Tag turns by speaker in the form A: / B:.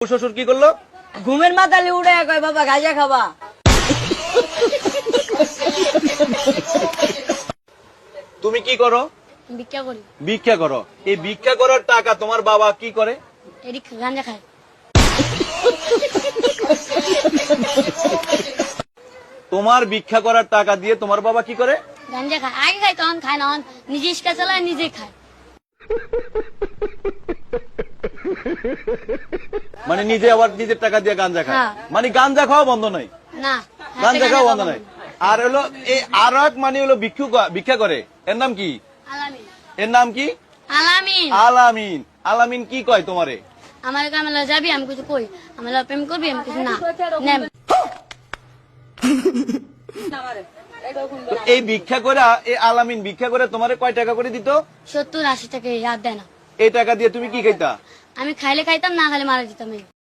A: শ্বশুর কি করলো?
B: ঘুমের মাথালে উড়ে কয় বাবা গাঁজা খাবা।
A: তুমি কি করো?
B: ভিক্ষা করি।
A: ভিক্ষা করো। এই ভিক্ষা করার টাকা তোমার বাবা কি করে?
B: এটি গাঁজা খায়।
A: তোমার ভিক্ষা করার টাকা দিয়ে তোমার বাবা কি করে?
B: গাঁজা খায়। আগে খায় তখন খায় না, নিজে ইস্কা চালায় নিজে খায়।
A: মানে নিজে আবার নিজের টাকা দিয়ে গাঞ্জা খায়।
B: হ্যাঁ।
A: মানে গাঞ্জা খাওয়া বন্ধ নাই,
B: না
A: গাঞ্জা খাওয়া বন্ধ নাই। আর হলো এই আর এক মানে হলো ভিক্ষা করে, এর নাম কি?
B: আলামিন।
A: এর নাম কি?
B: আলামিন।
A: আলামিন। আলামিন কি কয় তোমারে?
B: আমার কামলা যাবি, আমি কিছু কই, আমার প্রেম করবি, আমি কিছু না নেম।
A: তো এই ভিক্ষা করে, এই আলামিন ভিক্ষা করে তোমারে কয় টাকা করে দিত?
B: 70-80 টাকা ইয়াদ দেয় না।
A: এই টাকা দিয়ে তুমি কি খাইতা?
B: আমি খাইলে খাইতাম, না খাইলে মারা দিতাম।